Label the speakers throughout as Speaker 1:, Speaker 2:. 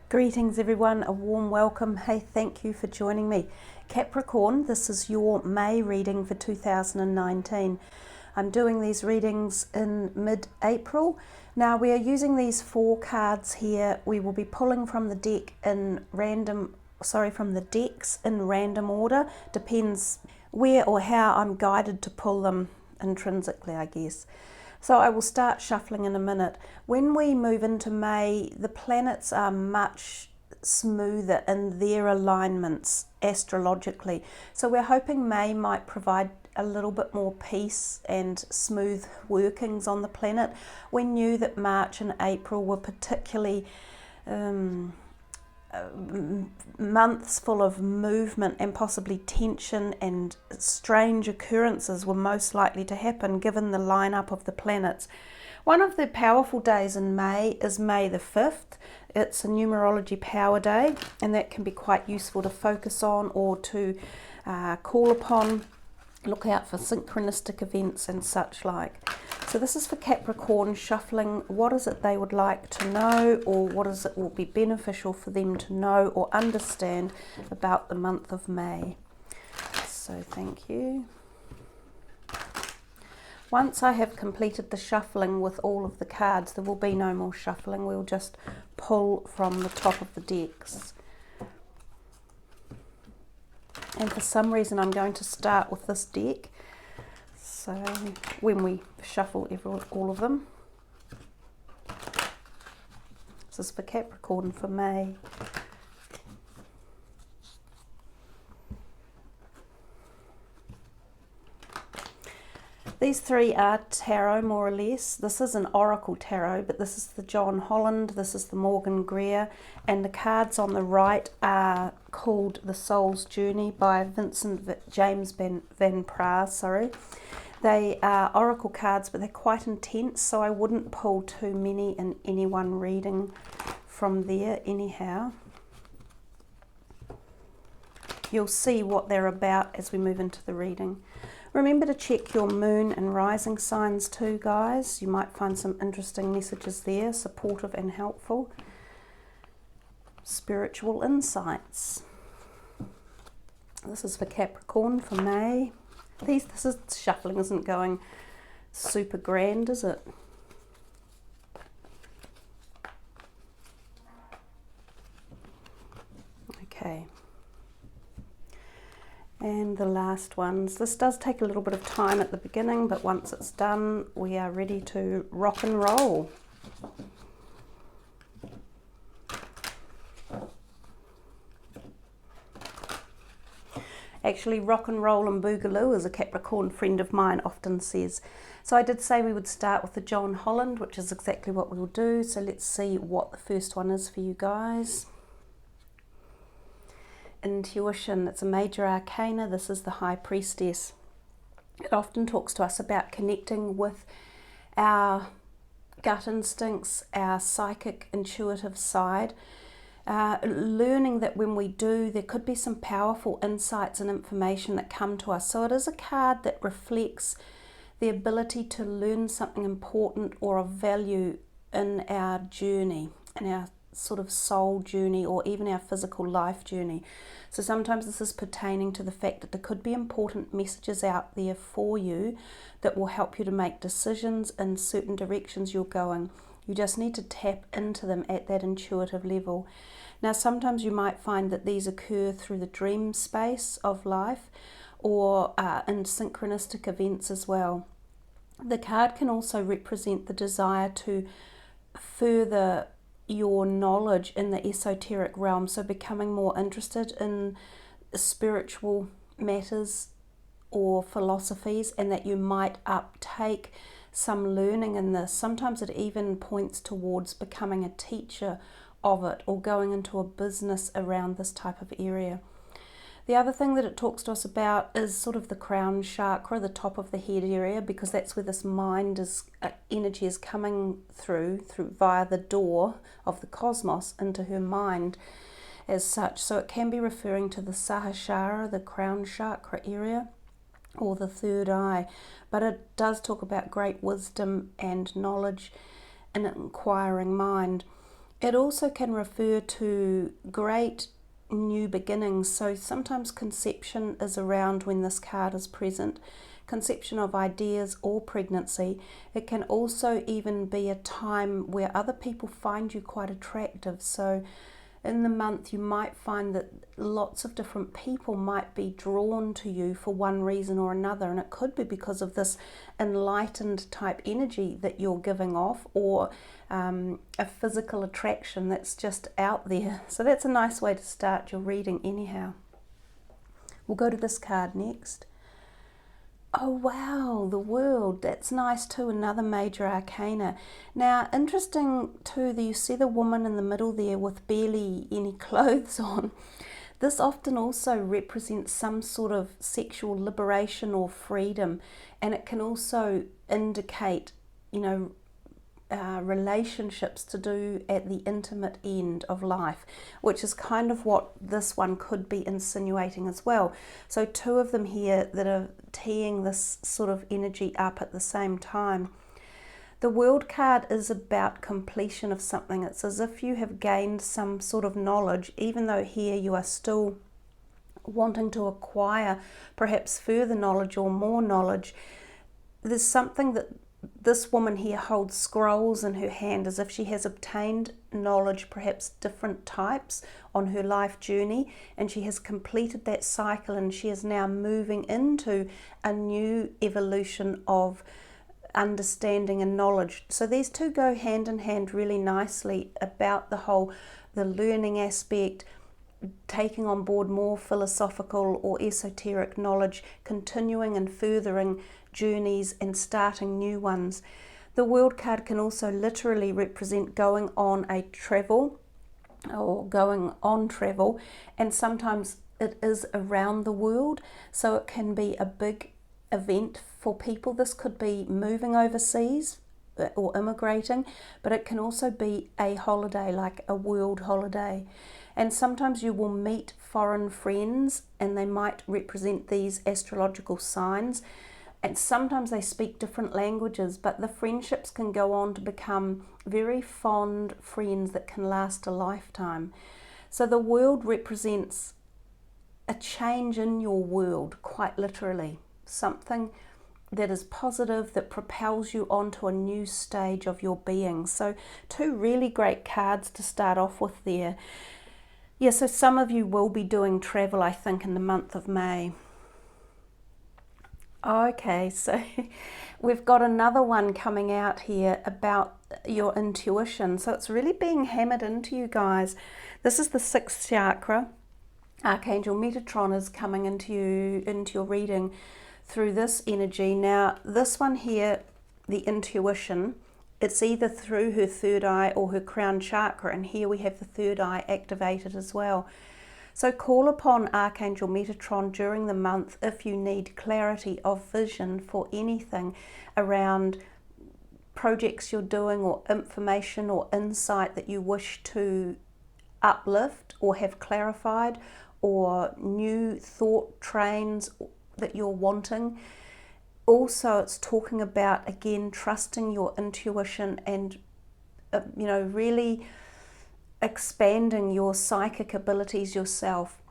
Speaker 1: Greetings everyone, a warm welcome. Hey, thank you for joining me. Capricorn, this is your May reading for 2019. I'm doing these readings in mid-April. Now we are using these 4 cards here. We will be pulling from the deck in from the decks in random order. Depends where or how I'm guided to pull them intrinsically, I guess. So I will start shuffling in a minute. When we move into May, the planets are much smoother in their alignments astrologically. So we're hoping May might provide a little bit more peace and smooth workings on the planet. We knew that March and April were particularly months full of movement and possibly tension, and strange occurrences were most likely to happen given the lineup of the planets. One of the powerful days in May is May the 5th. It's a numerology power day, and that can be quite useful to focus on or to call upon. Look out for synchronistic events and such like. So this is for Capricorn, shuffling what is it they would like to know, or what is it will be beneficial for them to know or understand about the month of May. So thank you. Once I have completed the shuffling with all of the cards, there will be no more shuffling. We'll just pull from the top of the decks. And for some reason I'm going to start with this deck. So when we shuffle all of them. This is for Capricorn for May. These 3 are tarot, more or less. This is an oracle tarot, but this is the John Holland, this is the Morgan Greer, and the cards on the right are called The Soul's Journey by Vincent James Van Praagh. They are oracle cards, but they're quite intense, so I wouldn't pull too many in any one reading from there anyhow. You'll see what they're about as we move into the reading. Remember to check your moon and rising signs too, guys. You might find some interesting messages there, supportive and helpful. Spiritual insights. This is for Capricorn for May. This shuffling isn't going super grand, is it? Okay. And the last ones. This does take a little bit of time at the beginning, but once it's done, we are ready to rock and roll. Actually, rock and roll and boogaloo, as a Capricorn friend of mine often says. So I did say we would start with the John Holland, which is exactly what we will do. So let's see what the first one is for you guys. Intuition, it's a major arcana. This is the High Priestess. It often talks to us about connecting with our gut instincts, our psychic intuitive side, learning that when we do, there could be some powerful insights and information that come to us. So it is a card that reflects the ability to learn something important or of value in our journey, in our sort of soul journey, or even our physical life journey. So sometimes this is pertaining to the fact that there could be important messages out there for you that will help you to make decisions in certain directions you're going. You just need to tap into them at that intuitive level. Now sometimes you might find that these occur through the dream space of life, or in synchronistic events as well. The card can also represent the desire to further your knowledge in the esoteric realm, so becoming more interested in spiritual matters or philosophies, and that you might uptake some learning in this. Sometimes it even points towards becoming a teacher of it, or going into a business around this type of area. The other thing that it talks to us about is sort of the crown chakra, the top of the head area, because that's where this mind energy is coming through via the door of the cosmos into her mind as such. So it can be referring to the Sahasrara, the crown chakra area, or the third eye. But it does talk about great wisdom and knowledge and an inquiring mind. It also can refer to great new beginnings. So sometimes conception is around when this card is present. Conception of ideas or pregnancy. It can also even be a time where other people find you quite attractive. So in the month you might find that lots of different people might be drawn to you for one reason or another, and it could be because of this enlightened type energy that you're giving off, or a physical attraction that's just out there. So that's a nice way to start your reading anyhow. We'll go to this card next. Oh wow, the World. That's nice too, another major arcana. Now, interesting too that you see the woman in the middle there with barely any clothes on. This often also represents some sort of sexual liberation or freedom, and it can also indicate, you know, relationships to do at the intimate end of life, which is kind of what this one could be insinuating as well. So two of them here that are teeing this sort of energy up at the same time. The World card is about completion of something. It's as if you have gained some sort of knowledge, even though here you are still wanting to acquire perhaps further knowledge or more knowledge. There's something that this woman here holds scrolls in her hand as if she has obtained knowledge, perhaps different types, on her life journey, and she has completed that cycle and she is now moving into a new evolution of understanding and knowledge. So these two go hand in hand really nicely about the learning aspect, taking on board more philosophical or esoteric knowledge, continuing and furthering journeys and starting new ones. The World card can also literally represent going on a travel or going on travel, and sometimes it is around the world, so it can be a big event for people. This could be moving overseas or immigrating, but it can also be a holiday, like a world holiday. And sometimes you will meet foreign friends and they might represent these astrological signs. And sometimes they speak different languages, but the friendships can go on to become very fond friends that can last a lifetime. So the World represents a change in your world, quite literally. Something that is positive, that propels you onto a new stage of your being. So two really great cards to start off with there. Yeah, so some of you will be doing travel, I think, in the month of May. Okay, so we've got another one coming out here about your intuition. So it's really being hammered into you guys. This is the 6th chakra. Archangel Metatron is coming into your reading through this energy. Now, this one here, the intuition, it's either through her third eye or her crown chakra, and here we have the third eye activated as well. So call upon Archangel Metatron during the month if you need clarity of vision for anything around projects you're doing, or information or insight that you wish to uplift or have clarified, or new thought trains that you're wanting. Also, it's talking about, again, trusting your intuition and really expanding your psychic abilities yourself.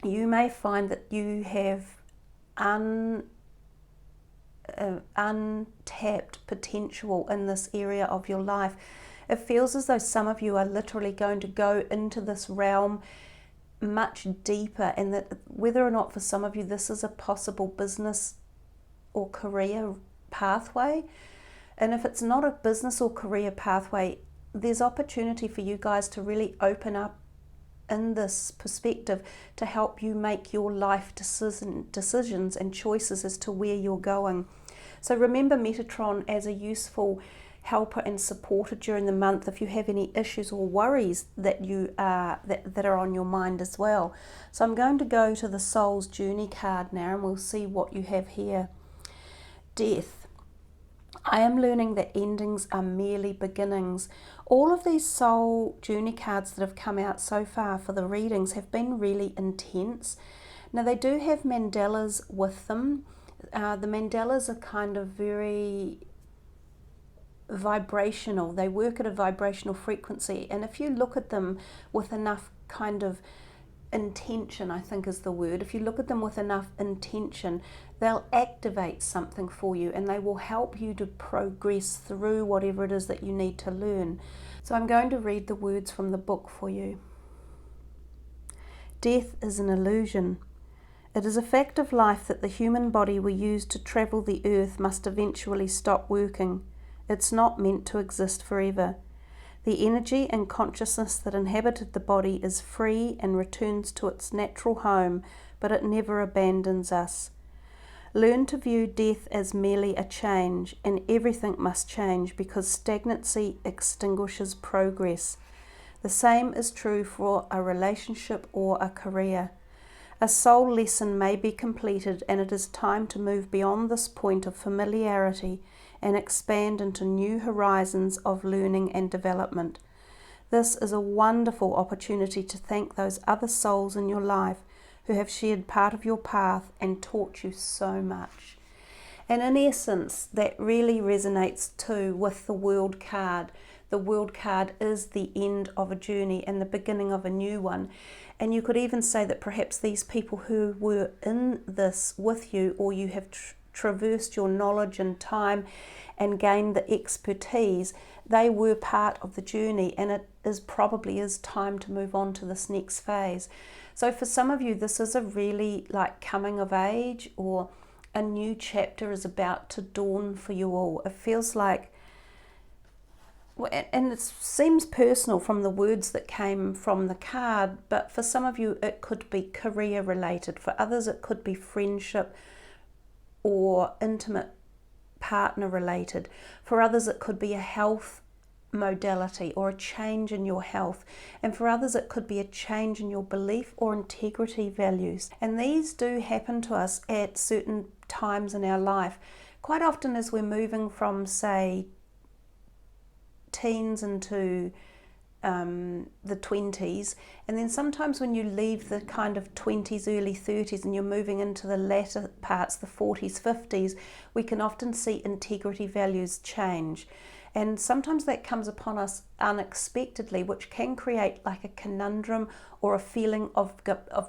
Speaker 1: You may find that you have untapped potential in this area of your life. It feels as though some of you are literally going to go into this realm much deeper, and that whether or not for some of you this is a possible business or career pathway, and if it's not a business or career pathway, there's opportunity for you guys to really open up in this perspective to help you make your life decisions and choices as to where you're going. So remember Metatron as a useful helper and supporter during the month if you have any issues or worries that are on your mind as well. So I'm going to go to the Soul's Journey card now, and we'll see what you have here. Death. I am learning that endings are merely beginnings. All of these Soul Journey cards that have come out so far for the readings have been really intense. Now they do have mandalas with them. The mandalas are kind of very vibrational. They work at a vibrational frequency, and if you look at them with enough kind of intention, I think is the word, if you look at them with enough intention, they'll activate something for you, and they will help you to progress through whatever it is that you need to learn. So I'm going to read the words from the book for you. Death is an illusion. It is a fact of life that the human body we use to travel the earth must eventually stop working. It's not meant to exist forever. The energy and consciousness that inhabited the body is free and returns to its natural home, but it never abandons us. Learn to view death as merely a change, and everything must change because stagnancy extinguishes progress. The same is true for a relationship or a career. A soul lesson may be completed, and it is time to move beyond this point of familiarity and expand into new horizons of learning and development. This is a wonderful opportunity to thank those other souls in your life who have shared part of your path and taught you so much. And in essence, that really resonates too with the World card. The World card is the end of a journey and the beginning of a new one. And you could even say that perhaps these people who were in this with you, or you have traversed your knowledge and time and gained the expertise, they were part of the journey, and it is probably time to move on to this next phase. So for some of you, this is a really like coming of age, or a new chapter is about to dawn for you all. It feels like, and it seems personal from the words that came from the card, but for some of you it could be career related. For others it could be friendship or intimate partner related. For others it could be a health modality or a change in your health, and for others it could be a change in your belief or integrity values. And these do happen to us at certain times in our life, quite often as we're moving from, say, teens into the 20s, and then sometimes when you leave the kind of 20s, early 30s, and you're moving into the latter parts, the 40s, 50s, we can often see integrity values change. And sometimes that comes upon us unexpectedly, which can create like a conundrum or a feeling of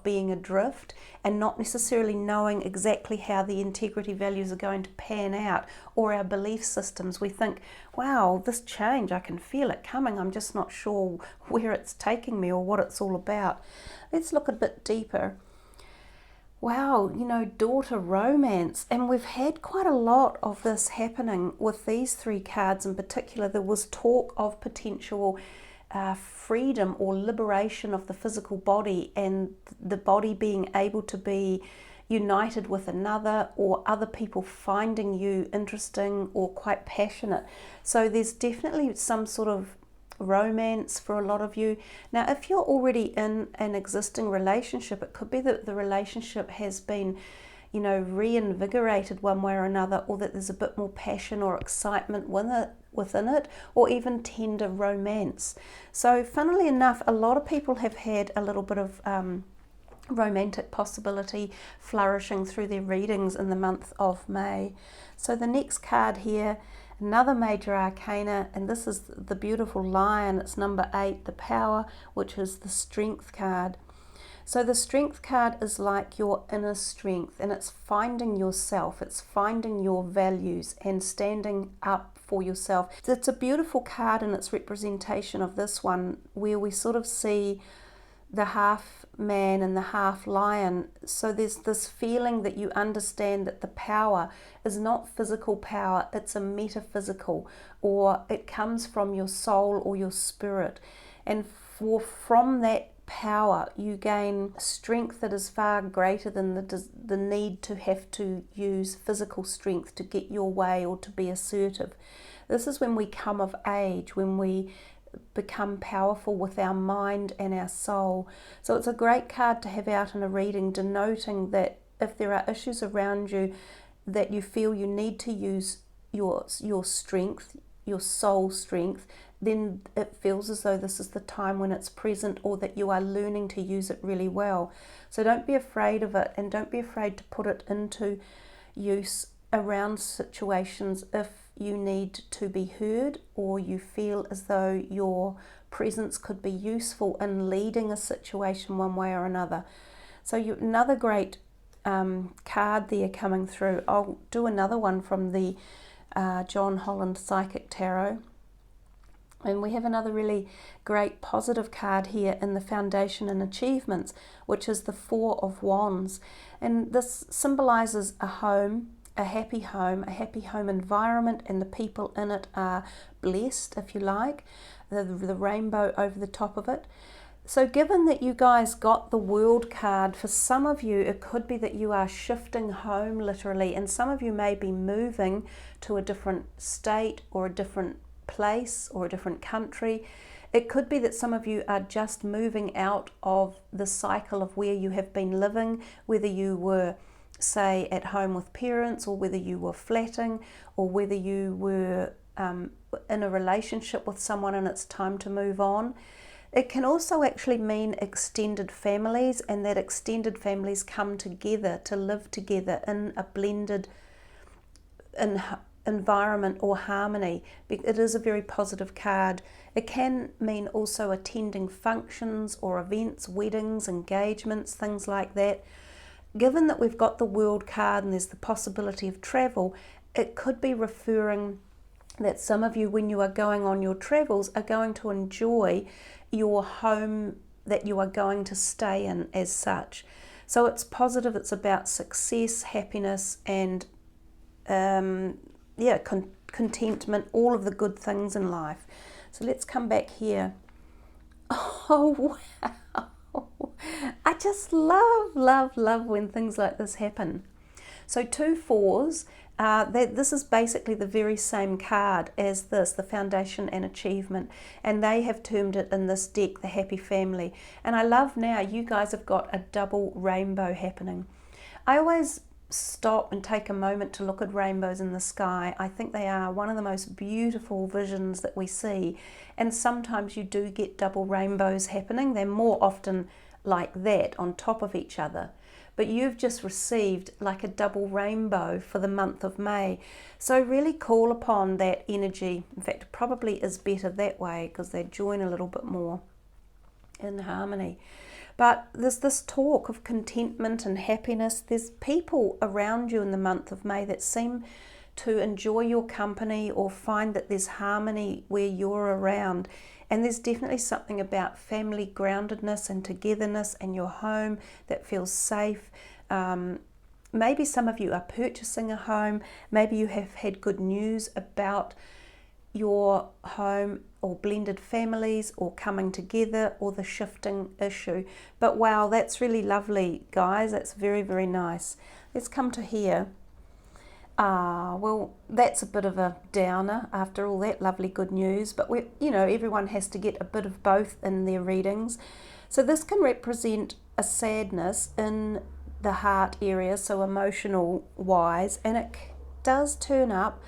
Speaker 1: being adrift and not necessarily knowing exactly how the integrity values are going to pan out, or our belief systems. We think, wow, this change, I can feel it coming. I'm just not sure where it's taking me or what it's all about. Let's look a bit deeper. Wow, daughter romance, and we've had quite a lot of this happening with these three cards in particular. There was talk of potential freedom or liberation of the physical body, and the body being able to be united with another, or other people finding you interesting or quite passionate. So there's definitely some sort of romance for a lot of you. Now, if you're already in an existing relationship, it could be that the relationship has been, reinvigorated one way or another, or that there's a bit more passion or excitement within it, or even tender romance. So funnily enough, a lot of people have had a little bit of romantic possibility flourishing through their readings in the month of May. So the next card here, another major arcana, and this is the beautiful Lion. It's number 8, the Power, which is the Strength card. So the Strength card is like your inner strength, and it's finding yourself, it's finding your values and standing up for yourself. It's a beautiful card in its representation of this one, where we sort of see the half man and the half lion. So there's this feeling that you understand that the power is not physical power, it's a metaphysical, or it comes from your soul or your spirit. And from that power you gain strength that is far greater than the need to have to use physical strength to get your way or to be assertive. This is when we come of age, when we become powerful with our mind and our soul. So it's a great card to have out in a reading, denoting that if there are issues around you that you feel you need to use your strength, your soul strength, then it feels as though this is the time when it's present, or that you are learning to use it really well. So don't be afraid of it, and don't be afraid to put it into use around situations if you need to be heard, or you feel as though your presence could be useful in leading a situation one way or another. So another great card there coming through. I'll do another one from the John Holland Psychic Tarot. And we have another really great positive card here in the Foundation and Achievements, which is the Four of Wands. And this symbolizes a home, a happy home environment, and the people in it are blessed, if you like, the rainbow over the top of it. So given that you guys got the World card, for some of you it could be that you are shifting home literally, and some of you may be moving to a different state or a different place or a different country. It could be that some of you are just moving out of the cycle of where you have been living, whether you were, say, at home with parents, or whether you were flatting, or whether you were in a relationship with someone and it's time to move on. It can also actually mean extended families, and that extended families come together to live together in a blended environment or harmony. It is a very positive card. It can mean also attending functions or events, weddings, engagements, things like that. Given that we've got the World card and there's the possibility of travel, it could be referring that some of you, when you are going on your travels, are going to enjoy your home that you are going to stay in as such. So it's positive, it's about success, happiness, and contentment, all of the good things in life. So let's come back here. Oh, wow. I just love when things like this happen. So 2 4s, this is basically the very same card as this, the Foundation and Achievement, and they have termed it in this deck the Happy Family. And I love now you guys have got a double rainbow happening. I always stop and take a moment to look at rainbows in the sky. I think they are one of the most beautiful visions that we see, and sometimes you do get double rainbows happening. They're more often like that on top of each other, but you've just received like a double rainbow for the month of May. So really call upon that energy. In fact, it probably is better that way because they join a little bit more in harmony. But there's this talk of contentment and happiness. There's people around you in the month of May that seem to enjoy your company or find that there's harmony where you're around. And there's definitely something about family groundedness and togetherness and your home that feels safe. Maybe some of you are purchasing a home. Maybe you have had good news about your home, or blended families, or coming together, or the shifting issue. But wow, that's really lovely, guys. That's very, very nice. Let's come to here. Well, that's a bit of a downer after all that lovely good news, but everyone has to get a bit of both in their readings. So this can represent a sadness in the heart area, so emotional wise, and it does turn up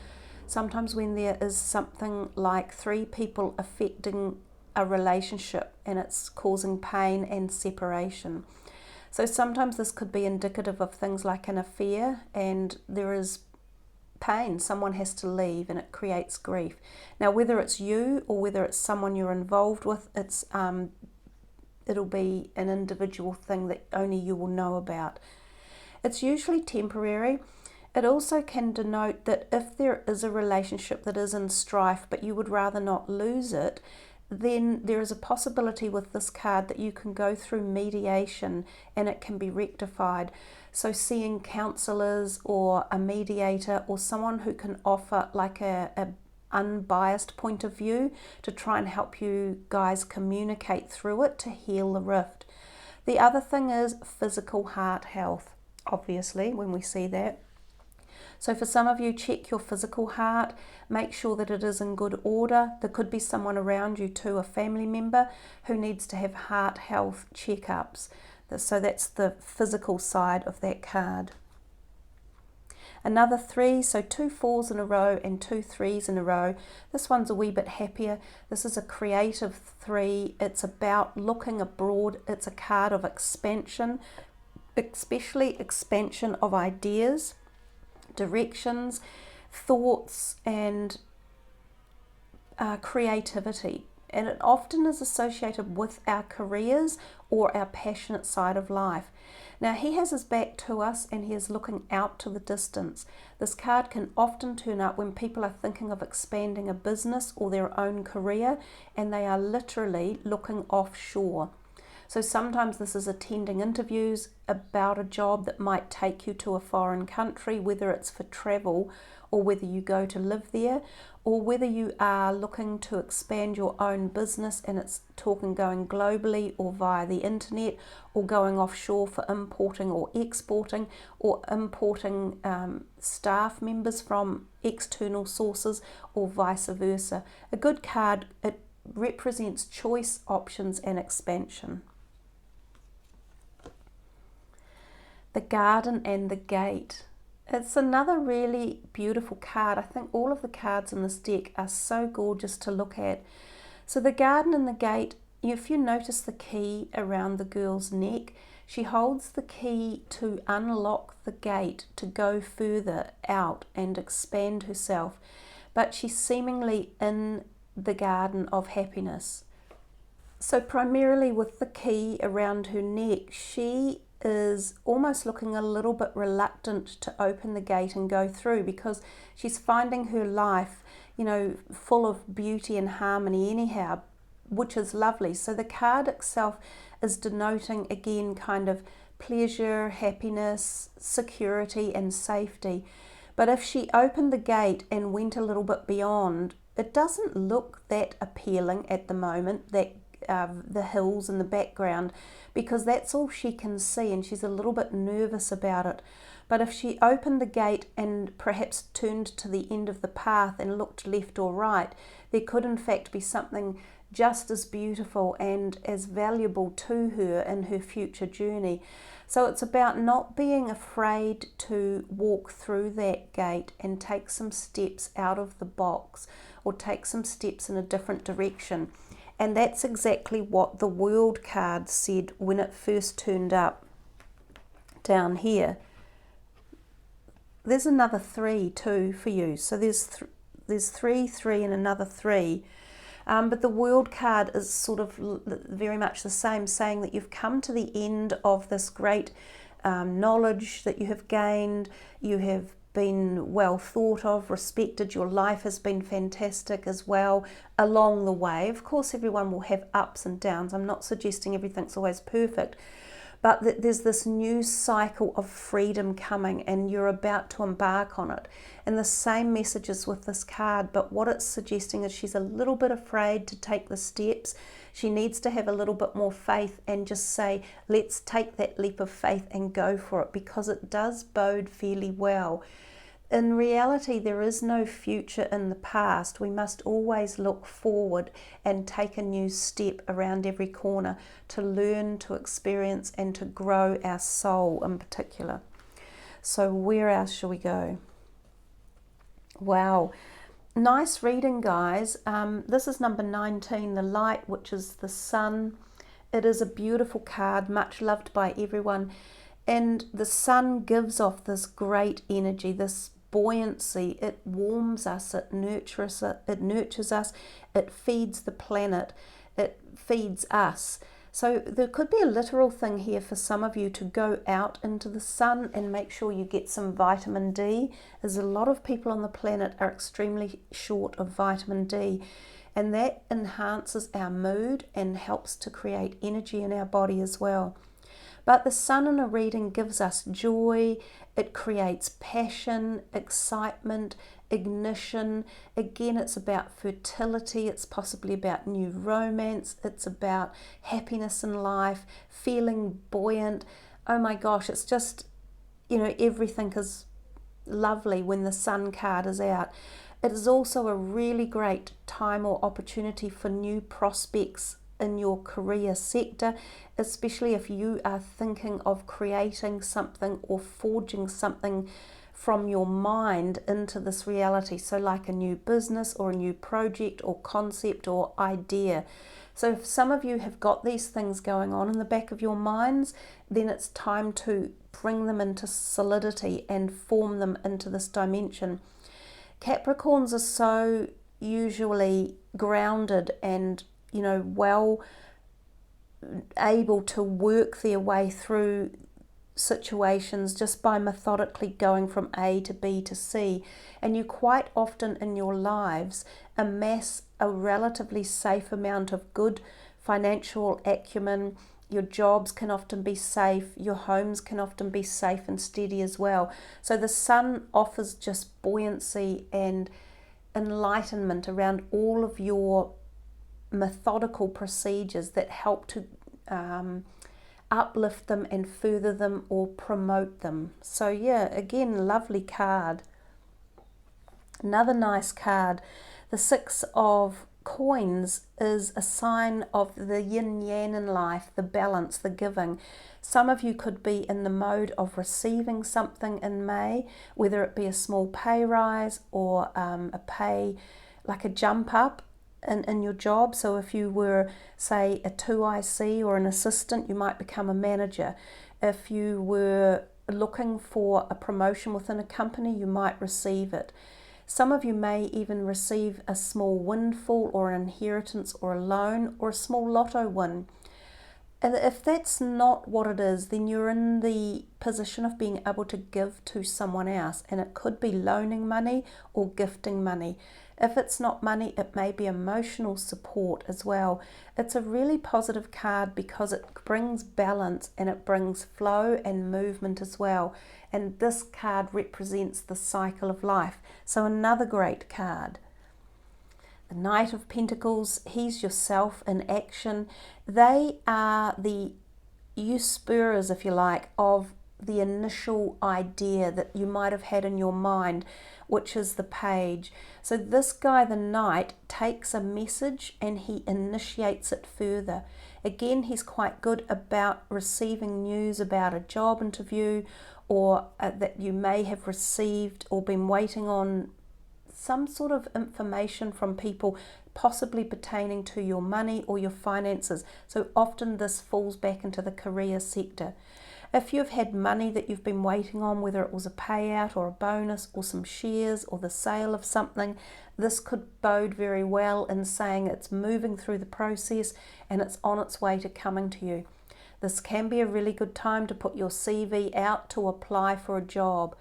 Speaker 1: sometimes when there is something like 3 people affecting a relationship and it's causing pain and separation. So sometimes this could be indicative of things like an affair, and there is pain. Someone has to leave and it creates grief. Now, whether it's you or whether it's someone you're involved with, it'll be an individual thing that only you will know about. It's usually temporary. It also can denote that if there is a relationship that is in strife but you would rather not lose it, then there is a possibility with this card that you can go through mediation and it can be rectified. So seeing counsellors or a mediator or someone who can offer like a unbiased point of view to try and help you guys communicate through it to heal the rift. The other thing is physical heart health, obviously, when we see that. So for some of you, check your physical heart, make sure that it is in good order. There could be someone around you too, a family member, who needs to have heart health checkups. So that's the physical side of that card. Another 3, so 2 4s in a row and 2 3s in a row. This one's a wee bit happier. This is a creative 3. It's about looking abroad. It's a card of expansion, especially expansion of ideas, directions. thoughts and creativity. And it often is associated with our careers or our passionate side of life. Now he has his back to us and he is looking out to the distance. This card can often turn up when people are thinking of expanding a business or their own career and they are literally looking offshore. So sometimes this is attending interviews about a job that might take you to a foreign country, whether it's for travel or whether you go to live there, or whether you are looking to expand your own business and it's talking going globally or via the internet, or going offshore for importing or exporting, or importing staff members from external sources, or vice versa. A good card, it represents choice, options and expansion. The Garden and the Gate. It's another really beautiful card. I think all of the cards in this deck are so gorgeous to look at. So the Garden and the Gate, if you notice the key around the girl's neck, she holds the key to unlock the gate to go further out and expand herself. But she's seemingly in the garden of happiness. So primarily with the key around her neck, she is almost looking a little bit reluctant to open the gate and go through, because she's finding her life, full of beauty and harmony anyhow, which is lovely. So the card itself is denoting again kind of pleasure, happiness, security and safety. But if she opened the gate and went a little bit beyond, it doesn't look that appealing at the moment, that the hills in the background, because that's all she can see and she's a little bit nervous about it. But if she opened the gate and perhaps turned to the end of the path and looked left or right, there could in fact be something just as beautiful and as valuable to her in her future journey. So it's about not being afraid to walk through that gate and take some steps out of the box, or take some steps in a different direction. And that's exactly what the World card said when it first turned up down here. There's another 3 too for you. So there's 3, 3 and another 3. But the World card is sort of very much the same, saying that you've come to the end of this great knowledge that you have gained. You have been well thought of, respected, your life has been fantastic as well along the way. Of course everyone will have ups and downs, I'm not suggesting everything's always perfect, but that there's this new cycle of freedom coming and you're about to embark on it. And the same messages with this card, but what it's suggesting is she's a little bit afraid to take the steps. She needs to have a little bit more faith and just say, let's take that leap of faith and go for it, because it does bode fairly well. In reality, there is no future in the past. We must always look forward and take a new step around every corner to learn, to experience and to grow our soul in particular. So where else shall we go? Wow. Nice reading, guys. This is number 19, the Light, which is the sun. It is a beautiful card, much loved by everyone. And the sun gives off this great energy, this buoyancy. It warms us, it nurtures us, it feeds the planet, it feeds us. So there could be a literal thing here for some of you to go out into the sun and make sure you get some vitamin D, as a lot of people on the planet are extremely short of vitamin D, and that enhances our mood and helps to create energy in our body as well. But the sun in a reading gives us joy, it creates passion, excitement, ignition. Again, it's about fertility, it's possibly about new romance, it's about happiness in life, feeling buoyant. Oh my gosh, it's just, everything is lovely when the sun card is out. It is also a really great time or opportunity for new prospects in your career sector, especially if you are thinking of creating something or forging something from your mind into this reality. So like a new business or a new project or concept or idea. So if some of you have got these things going on in the back of your minds, then it's time to bring them into solidity and form them into this dimension. Capricorns are so usually grounded and, well able to work their way through situations just by methodically going from A to B to C, and you quite often in your lives amass a relatively safe amount of good financial acumen. Your jobs can often be safe, your homes can often be safe and steady as well. So the sun offers just buoyancy and enlightenment around all of your methodical procedures that help to uplift them and further them or promote them. So yeah, again, lovely card. Another nice card, the Six of Coins, is a sign of the yin yang in life, the balance, the giving. Some of you could be in the mode of receiving something in May, whether it be a small pay rise or a pay, like a jump up in your job. So if you were, say, a 2IC or an assistant, you might become a manager. If you were looking for a promotion within a company, you might receive it. Some of you may even receive a small windfall or an inheritance or a loan or a small lotto win. And if that's not what it is, then you're in the position of being able to give to someone else, and it could be loaning money or gifting money. If it's not money, it may be emotional support as well. It's a really positive card because it brings balance and it brings flow and movement as well. And this card represents the cycle of life. So another great card. The Knight of Pentacles, he's yourself in action. They are the usurpers, if you like, of the initial idea that you might have had in your mind, which is the Page. So this guy, the Knight, takes a message and he initiates it further. Again, he's quite good about receiving news about a job interview, or that you may have received or been waiting on some sort of information from people, possibly pertaining to your money or your finances. So often this falls back into the career sector. If you've had money that you've been waiting on, whether it was a payout or a bonus or some shares or the sale of something, this could bode very well in saying it's moving through the process and it's on its way to coming to you. This can be a really good time to put your CV out to apply for a job.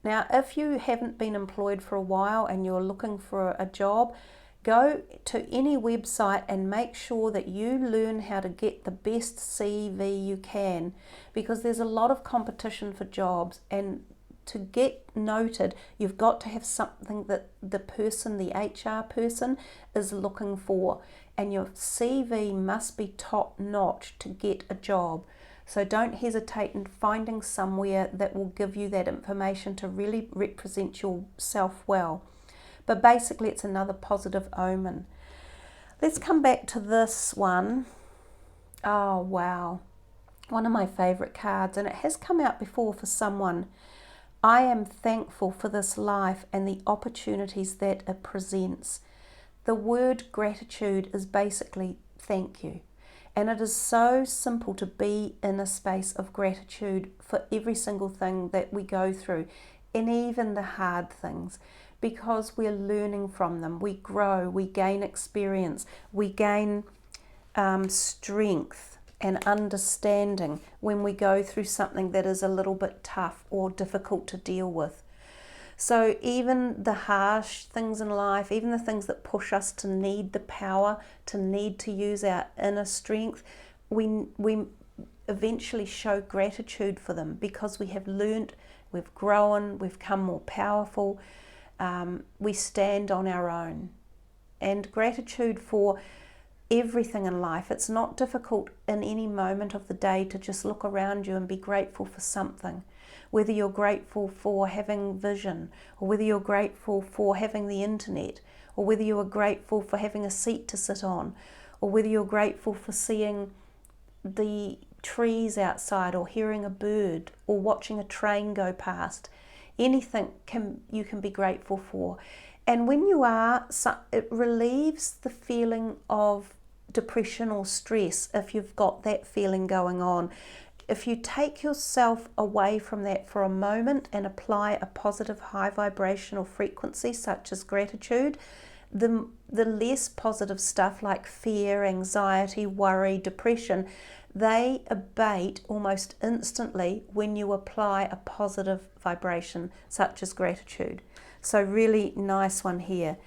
Speaker 1: Now, if you haven't been employed for a while and you're looking for a job, go to any website and make sure that you learn how to get the best CV you can, because there's a lot of competition for jobs, and to get noted, you've got to have something that the person, the HR person, is looking for, and your CV must be top notch to get a job. So don't hesitate in finding somewhere that will give you that information to really represent yourself well. But basically it's another positive omen. Let's come back to this one. Oh wow, one of my favorite cards, and it has come out before for someone. I am thankful for this life and the opportunities that it presents. The word gratitude is basically thank you. And it is so simple to be in a space of gratitude for every single thing that we go through, and even the hard things, because we're learning from them. We grow, we gain experience, we gain strength and understanding when we go through something that is a little bit tough or difficult to deal with. So even the harsh things in life, even the things that push us to need the power, to need to use our inner strength, we eventually show gratitude for them because we have learnt, we've grown, we've become more powerful, we stand on our own. And gratitude for everything in life. It's not difficult in any moment of the day to just look around you and be grateful for something. Whether you're grateful for having vision, or whether you're grateful for having the internet, or whether you are grateful for having a seat to sit on, or whether you're grateful for seeing the trees outside, or hearing a bird, or watching a train go past. Anything you can be grateful for. And when you are, it relieves the feeling of depression or stress if you've got that feeling going on. if you take yourself away from that for a moment and apply a positive high vibrational frequency such as gratitude, the less positive stuff like fear, anxiety, worry, depression, they abate almost instantly when you apply a positive vibration such as gratitude. So really nice one here.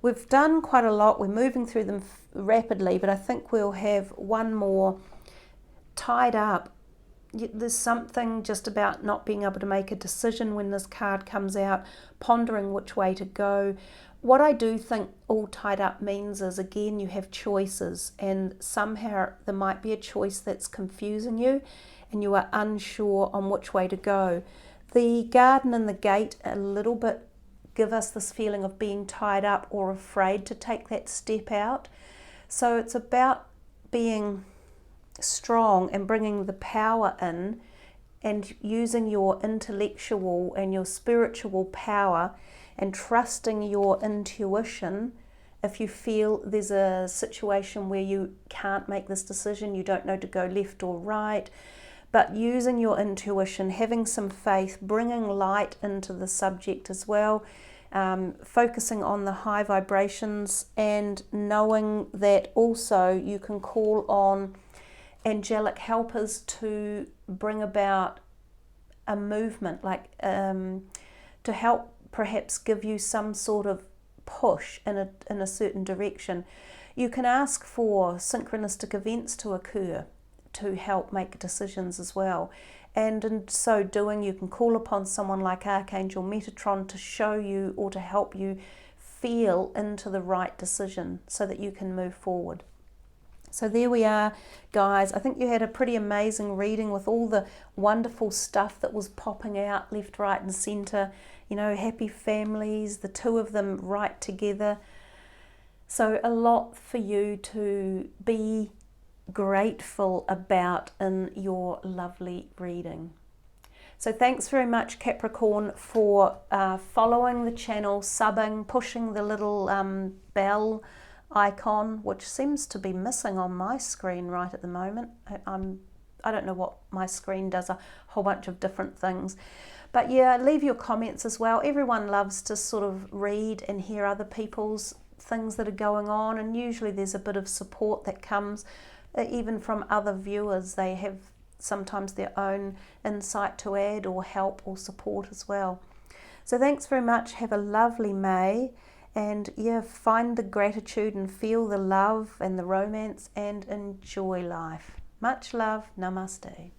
Speaker 1: We've done quite a lot. We're moving through them rapidly, but I think we'll have one more. Tied up. There's something just about not being able to make a decision when this card comes out, pondering which way to go. What I do think all tied up means is, again, you have choices, and somehow there might be a choice that's confusing you and you are unsure on which way to go. The garden and the gate a little bit give us this feeling of being tied up or afraid to take that step out. So it's about being strong and bringing the power in and using your intellectual and your spiritual power and trusting your intuition. If you feel there's a situation where you can't make this decision, you don't know to go left or right, but using your intuition, having some faith, bringing light into the subject as well, focusing on the high vibrations and knowing that also you can call on angelic helpers to bring about a movement, like to help perhaps give you some sort of push in a certain direction. You can ask for synchronistic events to occur to help make decisions as well. And in so doing, you can call upon someone like Archangel Metatron to show you or to help you feel into the right decision so that you can move forward. So there we are, guys. I think you had a pretty amazing reading with all the wonderful stuff that was popping out left, right and centre. You know, happy families, the two of them right together. So a lot for you to be grateful about in your lovely reading. So thanks very much, Capricorn, for following the channel, subbing, pushing the little bell icon, which seems to be missing on my screen right at the moment. I don't know what my screen does, a whole bunch of different things. But yeah, leave your comments as well. Everyone loves to sort of read and hear other people's things that are going on, and usually there's a bit of support that comes even from other viewers. They have sometimes their own insight to add or help or support as well. So thanks very much. Have a lovely May. And yeah, find the gratitude and feel the love and the romance and enjoy life. Much love. Namaste.